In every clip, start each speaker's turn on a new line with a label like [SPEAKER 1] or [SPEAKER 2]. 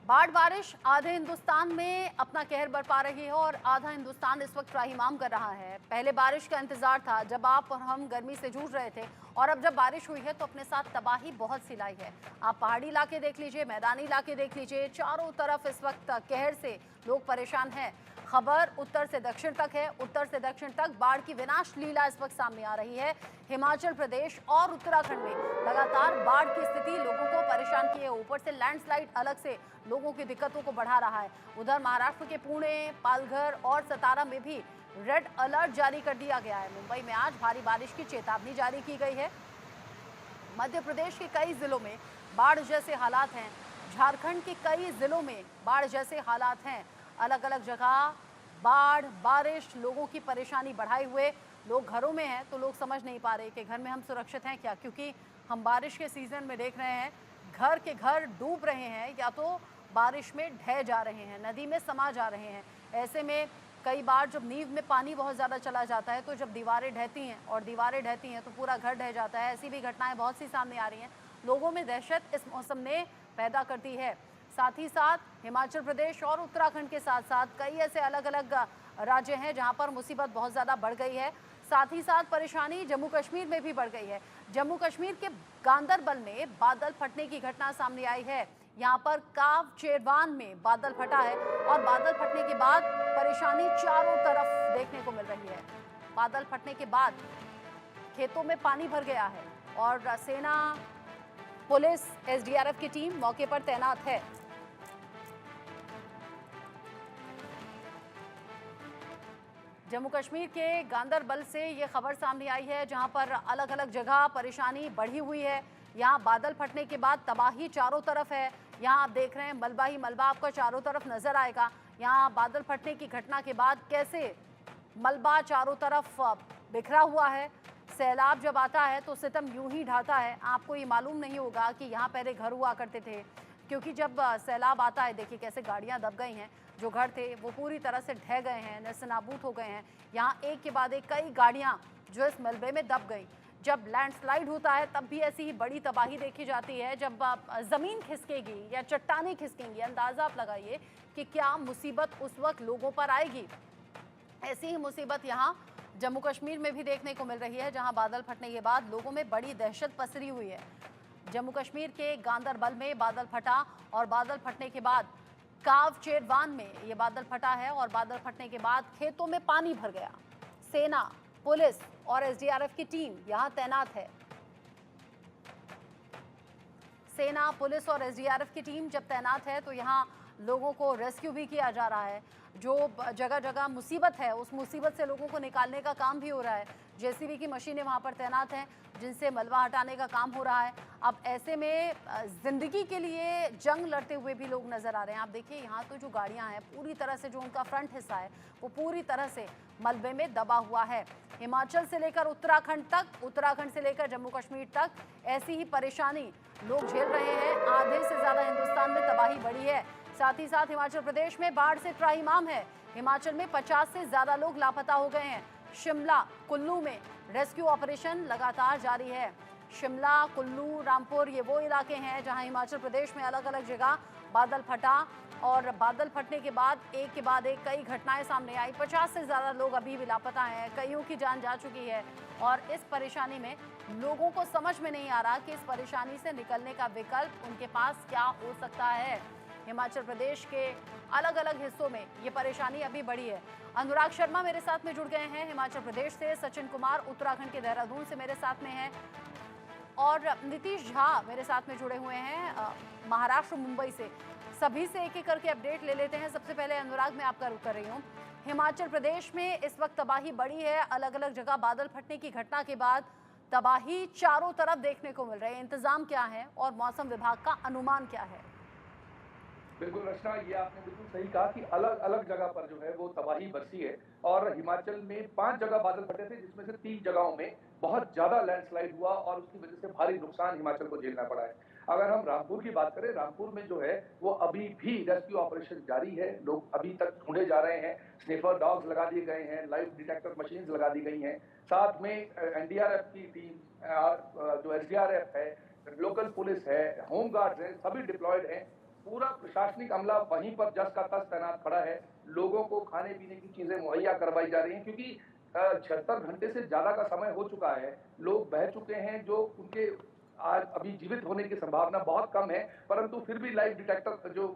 [SPEAKER 1] बाढ़ बारिश आधे हिंदुस्तान में अपना कहर बरपा रही है और आधा हिंदुस्तान इस वक्त त्राहिमाम कर रहा है। पहले बारिश का इंतजार था जब आप और हम गर्मी से जूझ रहे थे, और अब जब बारिश हुई है तो अपने साथ तबाही बहुत सी लाई है। आप पहाड़ी इलाके देख लीजिए, मैदानी इलाके देख लीजिए, चारों तरफ इस वक्त कहर से लोग परेशान हैं। खबर उत्तर से दक्षिण तक है, उत्तर से दक्षिण तक बाढ़ की विनाश लीला इस वक्त सामने आ रही है। हिमाचल प्रदेश और उत्तराखंड में लगातार बाढ़ की स्थिति लोगों को परेशान किए, ऊपर से लैंडस्लाइड अलग से लोगों की दिक्कतों को बढ़ा रहा है। उधर महाराष्ट्र के पुणे, पालघर और सतारा में भी रेड अलर्ट जारी कर दिया गया है। मुंबई में आज भारी बारिश की चेतावनी जारी की गई है। मध्य प्रदेश के कई जिलों में बाढ़ जैसे हालात हैं, झारखंड के कई जिलों में बाढ़ जैसे हालात हैं। अलग अलग जगह बाढ़ बारिश लोगों की परेशानी बढ़ाए हुए, लोग घरों में हैं तो लोग समझ नहीं पा रहे कि घर में हम सुरक्षित हैं क्या, क्योंकि हम बारिश के सीजन में देख रहे हैं घर के घर डूब रहे हैं या तो बारिश में ढह जा रहे हैं, नदी में समा जा रहे हैं। ऐसे में कई बार जब नींव में पानी बहुत ज़्यादा चला जाता है तो जब दीवारें ढहती हैं और दीवारें ढहती हैं तो पूरा घर ढह जाता है। ऐसी भी घटनाएं बहुत सी सामने आ रही हैं। लोगों में दहशत इस मौसम ने पैदा करती है। साथ ही साथ हिमाचल प्रदेश और उत्तराखंड के साथ साथ कई ऐसे अलग अलग राज्य हैं जहां पर मुसीबत बहुत ज़्यादा बढ़ गई है। साथ ही साथ परेशानी जम्मू कश्मीर में भी बढ़ गई है। जम्मू कश्मीर के गांदरबल में बादल फटने की घटना सामने आई है। यहाँ पर काव चेरवान में बादल फटा है और बादल फटने के बाद परेशानी चारों तरफ देखने को मिल रही है। बादल फटने के बाद खेतों में पानी भर गया है और सेना, पुलिस, एसडीआरएफ की टीम मौके पर तैनात है। जम्मू कश्मीर के गांदरबल से ये खबर सामने आई है जहां पर अलग अलग जगह परेशानी बढ़ी हुई है। यहाँ बादल फटने के बाद तबाही चारों तरफ है। यहाँ आप देख रहे हैं मलबा ही मलबा आपको चारों तरफ नजर आएगा। यहाँ बादल फटने की घटना के बाद कैसे मलबा चारों तरफ बिखरा हुआ है। सैलाब जब आता है तो सितम यूं ही ढाता है। आपको ये मालूम नहीं होगा कि यहाँ पहले घर हुआ करते थे, क्योंकि जब सैलाब आता है देखिए कैसे गाड़ियाँ दब गई हैं। जो घर थे वो पूरी तरह से ढह गए हैं, नेस्तनाबूद हो गए हैं। यहाँ एक के बाद एक कई गाड़ियाँ जो इस मलबे में दब गई। जब लैंडस्लाइड होता है तब भी ऐसी ही बड़ी तबाही देखी जाती है। जब ज़मीन खिसकेगी या चट्टानें खिसकेंगी, अंदाज़ा आप लगाइए कि क्या मुसीबत उस वक्त लोगों पर आएगी। ऐसी ही मुसीबत यहाँ जम्मू कश्मीर में भी देखने को मिल रही है, जहाँ बादल फटने के बाद लोगों में बड़ी दहशत पसरी हुई है। जम्मू कश्मीर के गांदरबल में बादल फटा और बादल फटने के बाद काव चेरवान में ये बादल फटा है और बादल फटने के बाद खेतों में पानी भर गया। सेना, पुलिस और एसडीआरएफ की टीम यहां तैनात है। सेना, पुलिस और एसडीआरएफ की टीम जब तैनात है तो यहां लोगों को रेस्क्यू भी किया जा रहा है। जो जगह जगह मुसीबत है उस मुसीबत से लोगों को निकालने का काम भी हो रहा है। जेसीबी की मशीनें वहां पर तैनात हैं जिनसे मलबा हटाने का काम हो रहा है। अब ऐसे में जिंदगी के लिए जंग लड़ते हुए भी लोग नजर आ रहे हैं। आप देखिए यहाँ तो जो गाड़ियाँ हैं पूरी तरह से जो उनका फ्रंट हिस्सा है वो पूरी तरह से मलबे में दबा हुआ है। हिमाचल से लेकर उत्तराखंड तक, उत्तराखंड से लेकर जम्मू कश्मीर तक ऐसी ही परेशानी लोग झेल रहे हैं। आधे से ज़्यादा हिंदुस्तान में तबाही बढ़ी है। साथ ही साथ हिमाचल प्रदेश में बाढ़ से त्राहिमाम है। हिमाचल में 50 से ज़्यादा लोग लापता हो गए हैं। शिमला, कुल्लू में रेस्क्यू ऑपरेशन लगातार जारी है। शिमला, कुल्लू, रामपुर ये वो इलाके हैं जहां हिमाचल प्रदेश में अलग अलग जगह बादल फटा और बादल फटने के बाद एक के बाद एक कई घटनाएं सामने आई। 50 से ज़्यादा लोग अभी भी लापता हैं, कईयों की जान जा चुकी है और इस परेशानी में लोगों को समझ में नहीं आ रहा कि इस परेशानी से निकलने का विकल्प उनके पास क्या हो सकता है। हिमाचल प्रदेश के अलग अलग हिस्सों में ये परेशानी अभी बढ़ी है। अनुराग शर्मा मेरे साथ में जुड़ गए हैं हिमाचल प्रदेश से, सचिन कुमार उत्तराखंड के देहरादून से मेरे साथ में हैं और नीतीश झा मेरे साथ में जुड़े हुए हैं महाराष्ट्र मुंबई से। सभी से एक एक करके अपडेट ले लेते हैं। सबसे पहले अनुराग, मैं आपका रुख कर रही हूँ। हिमाचल प्रदेश में इस वक्त तबाही बढ़ी है। अलग अलग जगह बादल फटने की घटना के बाद तबाही चारों तरफ देखने को मिल रही है। इंतजाम क्या है और मौसम विभाग का अनुमान क्या है?
[SPEAKER 2] बिल्कुल रचना, ये आपने बिल्कुल सही कहा कि अलग अलग जगह पर जो है वो तबाही बरसी है और हिमाचल में 5 जगह बादल फटे थे जिसमें से 3 जगहों में बहुत ज्यादा लैंडस्लाइड हुआ और उसकी वजह से भारी नुकसान हिमाचल को झेलना पड़ा है। अगर हम रामपुर की बात करें, रामपुर में जो है वो अभी भी रेस्क्यू ऑपरेशन जारी है। लोग अभी तक ढूंढे जा रहे हैं, स्निफर डॉग्स लगा दिए गए हैं, लाइव डिटेक्टर मशीन लगा दी गई हैं। साथ में एनडीआरएफ की टीम, जो एसडीआरएफ है, लोकल पुलिस है, होमगार्ड्स है, सभी डिप्लॉयड हैं। पूरा प्रशासनिक अमला वहीं पर जस का तस तैनात खड़ा है। लोगों को खाने पीने की चीजें मुहैया करवाई जा रही हैं, क्योंकि 76 घंटे से ज्यादा का समय हो चुका है। लोग बह चुके हैं, जो उनके आज अभी जीवित होने की संभावना बहुत कम है, परंतु फिर भी लाइव डिटेक्टर जो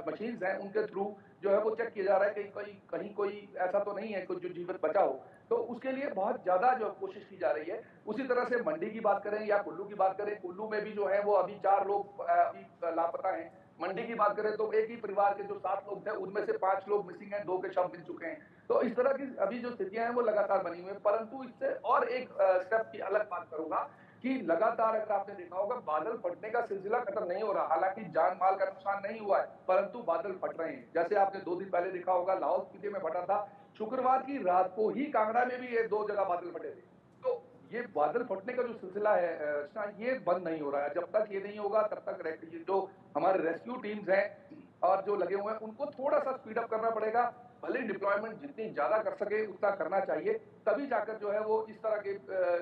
[SPEAKER 2] मशीन्स हैं उनके थ्रू जो है वो चेक किया जा रहा है कि कहीं कोई ऐसा तो नहीं है कोई जो जीवित बचा हो। तो उसके लिए बहुत ज्यादा जो कोशिश की जा रही है। उसी तरह से मंडी की बात करें या कुल्लू की बात करें, कुल्लू में भी जो है वो अभी 4 लोग अभी लापता हैं। मंडी की बात करें तो एक ही परिवार के जो 7 लोग थे उनमें से 5 लोग मिसिंग हैं, 2 के शव मिल चुके हैं। तो इस तरह की अभी जो स्थितियां हैं वो लगातार बनी हुई है। परंतु इससे और एक स्टेप की अलग बात करूंगा कि लगातार अगर आपने देखा होगा बादल फटने का सिलसिला खत्म नहीं हो रहा। हालांकि जान माल का नुकसान नहीं हुआ है, परंतु बादल फट रहे हैं। जैसे आपने 2 दिन पहले देखा होगा लाहौल स्पीति में फटा था, शुक्रवार की रात को ही कांगड़ा में भी ये 2 जगह बादल फटे थे। तो ये बादल फटने का जो सिलसिला है रचना, ये बंद नहीं हो रहा है। जब तक ये नहीं होगा तब तक जो हमारे रेस्क्यू टीम्स हैं और जो लगे हुए हैं उनको थोड़ा सा स्पीड अप करना पड़ेगा। भले डिप्लॉयमेंट जितनी ज्यादा कर सके उतना करना चाहिए, तभी जाकर जो है वो इस तरह के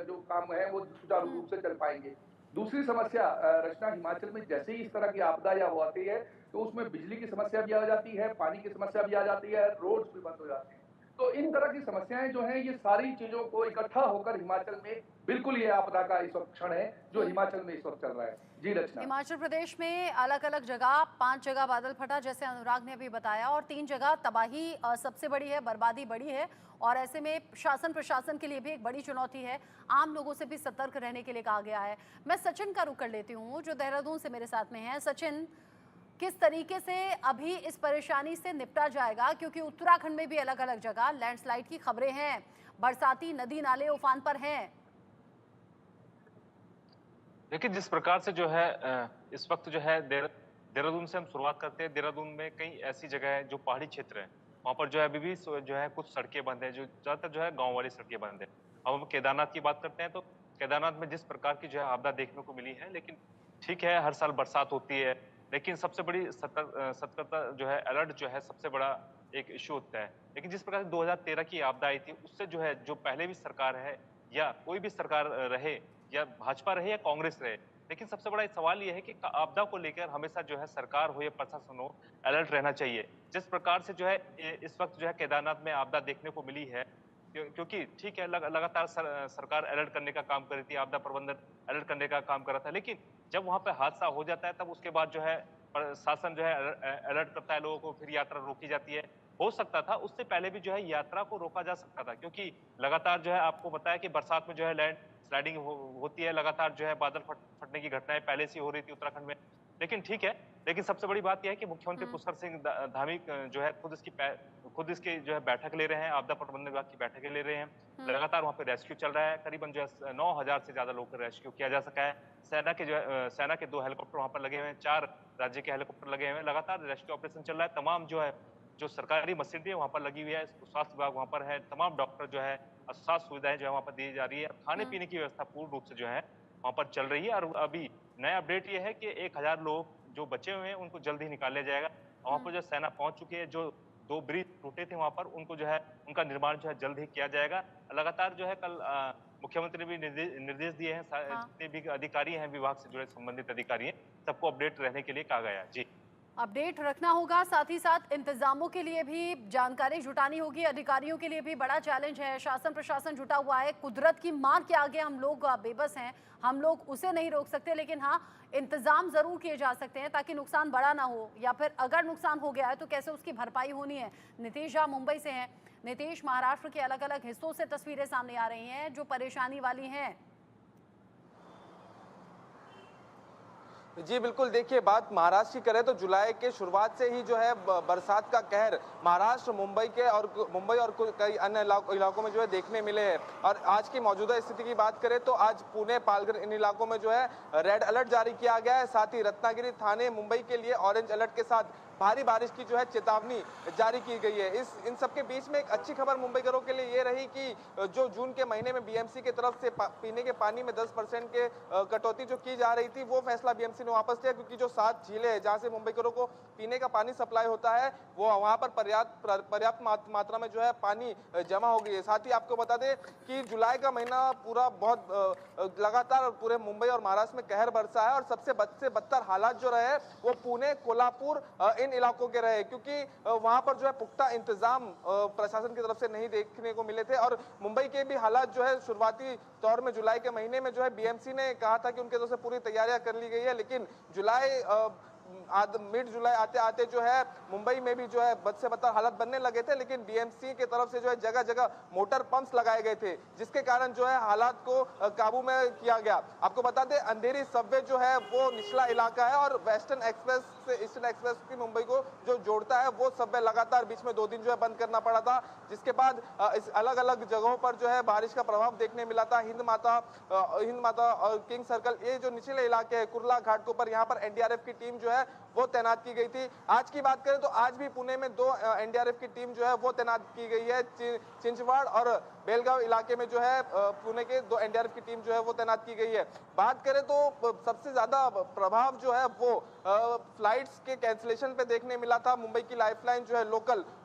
[SPEAKER 2] जो काम है वो सुचारू रूप से चल पाएंगे। दूसरी समस्या रचना, हिमाचल में जैसे ही इस तरह की आपदा या वो आती है तो उसमें बिजली की समस्या भी आ जाती है, पानी की समस्या भी आ जाती है, रोड्स भी बंद हो जाते हैं। तो इन तरह की समस्याएं जो हैं ये सारी चीजों को इकट्ठा होकर हिमाचल में बिल्कुल ये आपदा का इस वक्त क्षण है जो हिमाचल में इस वक्त चल रहा है। जी रचना।
[SPEAKER 1] हिमाचल प्रदेश में अलग अलग जगह 5 जगह बादल फटा, जैसे अनुराग ने अभी बताया, और 3 जगह तबाही सबसे बड़ी है, बर्बादी बड़ी है। और ऐसे में शासन प्रशासन के लिए भी एक बड़ी चुनौती है। आम लोगों से भी सतर्क रहने के लिए कहा गया है। मैं सचिन का रुख कर लेती हूँ जो देहरादून से मेरे साथ में है। सचिन, किस तरीके से अभी इस परेशानी से निपटा जाएगा, क्योंकि उत्तराखंड में भी अलग अलग जगह लैंडस्लाइड की खबरें हैं, बरसाती नदी नाले उफान पर हैं।
[SPEAKER 3] देखिए, जिस प्रकार से जो है इस वक्त जो है देहरादून से हम शुरुआत करते हैं। देहरादून में कई ऐसी जगह है जो पहाड़ी क्षेत्र है, वहाँ पर जो है अभी भी जो है कुछ सड़कें बंद है, जो ज़्यादातर जो है गाँव वाली सड़कें बंद है। अब हम केदारनाथ की बात करते हैं तो केदारनाथ में जिस प्रकार की जो है आपदा देखने को मिली है, लेकिन ठीक है, हर साल बरसात होती है, लेकिन सबसे बड़ी सतर्कता जो है, अलर्ट जो है, सबसे बड़ा एक इश्यू होता है। लेकिन जिस प्रकार से 2013 की आपदा आई थी, उससे जो है जो पहले भी सरकार है या कोई भी सरकार रहे, या भाजपा रहे या कांग्रेस रहे, लेकिन सबसे बड़ा सवाल ये है कि आपदा को लेकर हमेशा जो है सरकार हो या प्रशासन हो, अलर्ट रहना चाहिए। जिस प्रकार से जो है इस वक्त जो है केदारनाथ में आपदा देखने को मिली है, क्योंकि ठीक है, लगातार सरकार अलर्ट करने का काम कर रही थी, आपदा प्रबंधन अलर्ट करने का काम कर रहा था, लेकिन जब वहां पे हादसा हो जाता है तब उसके बाद जो है शासन जो है अलर्ट करता है लोगों को, फिर यात्रा रोकी जाती है। हो सकता था उससे पहले भी जो है यात्रा को रोका जा सकता था, क्योंकि लगातार जो है आपको बताया कि बरसात में जो है लैंड स्लाइडिंग होती है, लगातार जो है बादल फटने की घटनाएं पहले से हो रही थी उत्तराखंड में। लेकिन ठीक है, लेकिन सबसे बड़ी बात यह है कि मुख्यमंत्री पुष्कर सिंह धामी जो है खुद इसकी जो है बैठक ले रहे हैं, आपदा प्रबंधन विभाग की बैठकें ले रहे हैं। लगातार वहाँ पे रेस्क्यू चल रहा है, करीबन जो है 9,000 से ज्यादा लोग रेस्क्यू किया जा सका है। सेना के 2 हेलीकॉप्टर वहाँ पर लगे हुए हैं, 4 राज्य के हेलीकॉप्टर लगे हुए हैं, लगातार रेस्क्यू ऑपरेशन चल रहा है। तमाम जो है जो सरकारी मशीनरी है वहाँ पर लगी हुई है, स्वास्थ्य विभाग वहाँ पर है, तमाम डॉक्टर जो है, स्वास्थ्य सुविधाएं जो है वहाँ पर दी जा रही है, खाने पीने की व्यवस्था पूर्ण रूप से जो है वहाँ पर चल रही है। और अभी नया अपडेट ये है कि 1,000 लोग जो बचे हुए हैं उनको जल्द ही निकाल लिया जाएगा। वहाँ पर जो सेना पहुंच चुकी है, जो 2 ब्रिज टूटे थे वहाँ पर, उनको जो है उनका निर्माण जो है जल्द ही किया जाएगा। लगातार जो है कल मुख्यमंत्री ने भी निर्देश दिए हैं, जितने भी अधिकारी हैं विभाग से जुड़े संबंधित अधिकारी हैं, सबको अपडेट रहने के लिए कहा गया है। जी,
[SPEAKER 1] अपडेट रखना होगा, साथ ही साथ इंतजामों के लिए भी जानकारी जुटानी होगी। अधिकारियों के लिए भी बड़ा चैलेंज है, शासन प्रशासन जुटा हुआ है। कुदरत की मार के आगे हम लोग बेबस हैं, हम लोग उसे नहीं रोक सकते, लेकिन हाँ, इंतजाम जरूर किए जा सकते हैं ताकि नुकसान बड़ा ना हो, या फिर अगर नुकसान हो गया है तो कैसे उसकी भरपाई होनी है। नीतीश झा मुंबई से हैं। नीतीश, महाराष्ट्र के अलग अलग हिस्सों से तस्वीरें सामने आ रही हैं जो परेशानी वाली हैं।
[SPEAKER 4] जी बिल्कुल, देखिए बात महाराष्ट्र की करें तो जुलाई के शुरुआत से ही जो है बरसात का कहर महाराष्ट्र, मुंबई और कई अन्य इलाकों में जो है देखने मिले हैं। और आज की मौजूदा स्थिति की बात करें तो आज पुणे, पालघर, इन इलाकों में जो है रेड अलर्ट जारी किया गया है। साथ ही रत्नागिरी, थाने, मुंबई के लिए ऑरेंज अलर्ट के साथ भारी बारिश की जो है चेतावनी जारी की गई है। इन सबके बीच में एक अच्छी खबर मुंबईकरों के लिए ये रही कि जो जून के महीने में बीएमसी की तरफ से पीने के पानी में 10% के कटौती जो की जा रही थी, वो फैसला बीएमसी ने वापस लिया, क्योंकि जो 7 झीलें हैं जहां से मुंबईकरों को पीने का पानी सप्लाई होता है, वो वहां पर पर्याप्त मात्रा में जो है पानी जमा हो गई है। साथ ही आपको बता दें कि जुलाई का महीना पूरा बहुत लगातार पूरे मुंबई और महाराष्ट्र में कहर बरसा है और सबसे बदतर हालात जो रहे वो पुणे, कोल्हापुर इन इलाकों के रहे, क्योंकि वहां पर जो है पुख्ता इंतजाम प्रशासन की तरफ से नहीं देखने को मिले थे। और मुंबई के भी हालात जो है शुरुआती तौर में जुलाई के महीने में जो है बीएमसी ने कहा था कि उनके तरफ से पूरी तैयारियां कर ली गई है, लेकिन मिड जुलाई आते आते जो है मुंबई में भी जो है बद से बदतर हालत बनने लगे थे। लेकिन बीएमसी की तरफ से जो है जगह जगह मोटर पंप्स लगाए गए थे, जिसके कारण जो है हालात को काबू में किया गया। आपको बता दें अंधेरी सबवे जो है वो निचला इलाका है और वेस्टर्न एक्सप्रेस से ईस्टर्न एक्सप्रेस की मुंबई को जो जोड़ता है वो सबवे लगातार बीच में 2 दिन जो है बंद करना पड़ा था, जिसके बाद इस अलग अलग जगहों पर जो है बारिश का प्रभाव देखने मिला था। हिंद माता और किंग सर्कल, ये जो निचले इलाके हैं, कुर्ला घाट के ऊपर यहाँ पर एनडीआरएफ की टीम जो है वो तैनात की गई थी। आज की बात करें तो आज भी पुणे में 2 एनडीआरएफ की टीम जो है वो तैनात की गई है। चिंचवाड़ और बेलगांव इलाके में जो है पुणे के 2 एनडीआरएफ की टीम जो है वो तैनात की गई है। बात करें तो सबसे ज्यादा प्रभाव जो है वो फ्लाइट्स के कैंसिलेशन पे देखने मिला था। मुंबई की लाइफलाइन जो है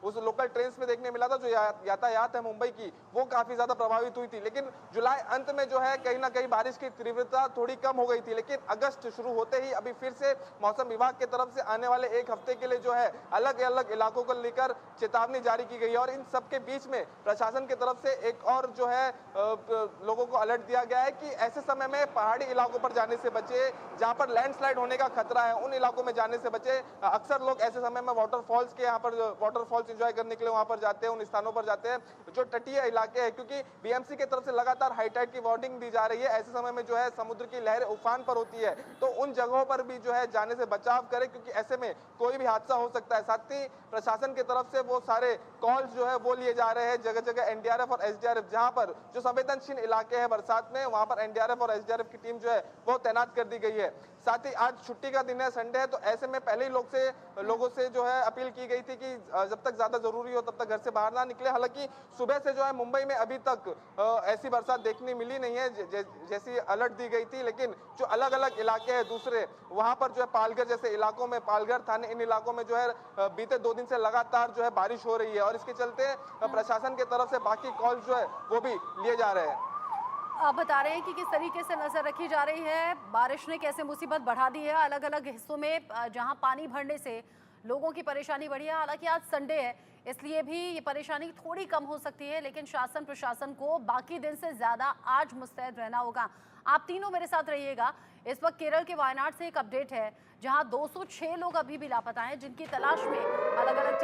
[SPEAKER 4] उस लोकल ट्रेन में देखने मिला था। जो यातायात है मुंबई की वो काफी ज्यादा प्रभावित हुई थी। लेकिन जुलाई अंत में जो है कहीं ना कहीं बारिश की तीव्रता थोड़ी कम हो गई थी, लेकिन अगस्त शुरू होते ही अभी फिर से मौसम विभाग की तरफ से आने वाले 1 हफ्ते के लिए जो है अलग अलग इलाकों को लेकर चेतावनी जारी की गई है। और इन सबके बीच में प्रशासन की तरफ से एक और जो है लोगों को अलर्ट दिया गया है कि ऐसे समय में पहाड़ी इलाकों पर जाने से बचे, जहां पर लैंडस्लाइड होने का खतरा है उन इलाकों में जाने से बचे। अक्सर लोग ऐसे समय में वाटरफॉल्स के यहाँ पर वाटरफॉल्स एंजॉय करने के लिए वहां पर जाते हैं, उन स्थानों पर जाते हैं जो तटीय इलाके हैं, क्योंकि बीएमसी की तरफ से लगातार हाई टाइड की वार्निंग दी जा रही है। ऐसे समय में जो है समुद्र की लहरें उफान पर होती है, तो उन जगहों पर भी जो है जाने से बचाव करें, क्योंकि ऐसे में कोई भी हादसा हो सकता है। साथ ही प्रशासन की तरफ से वो सारे कॉल्स जो है वो लिए जा रहे हैं। जगह जगह एनडीआरएफ और एसडीआरएफ, जहां पर जो संवेदनशील इलाके हैं बरसात में, वहां पर एनडीआरएफ और एसडीआरएफ की टीम जो है वो तैनात कर दी गई है। साथ ही आज छुट्टी का दिन है, संडे है, तो ऐसे में पहले ही लोगों से जो है अपील की गई थी कि जब तक ज्यादा जरूरी हो तब तक घर से बाहर ना निकले। हालांकि सुबह से जो है मुंबई में अभी तक ऐसी बरसात देखने मिली नहीं है जैसी अलर्ट दी गई थी, लेकिन जो अलग अलग इलाके हैं दूसरे, वहां पर जो है पालघर जैसे इलाकों में, पालघर थाने, इन इलाकों में जो है बीते 2 दिन से लगातार जो है बारिश हो रही है और इसके चलते प्रशासन की तरफ से बाकी कॉल जो है वो भी लिए जा रहे हैं।
[SPEAKER 1] आप बता रहे हैं कि किस तरीके से नजर रखी जा रही है, बारिश ने कैसे मुसीबत बढ़ा दी है अलग अलग हिस्सों में, जहां पानी भरने से लोगों की परेशानी बढ़ी है। हालांकि आज संडे है, इसलिए भी ये परेशानी थोड़ी कम हो सकती है, लेकिन शासन प्रशासन को बाकी दिन से ज्यादा आज मुस्तैद रहना होगा। आप तीनों मेरे साथ रहिएगा। इस वक्त केरल के वायनाड से एक अपडेट है, जहां 206 लोग अभी भी लापता हैं, जिनकी तलाश में अलग अलग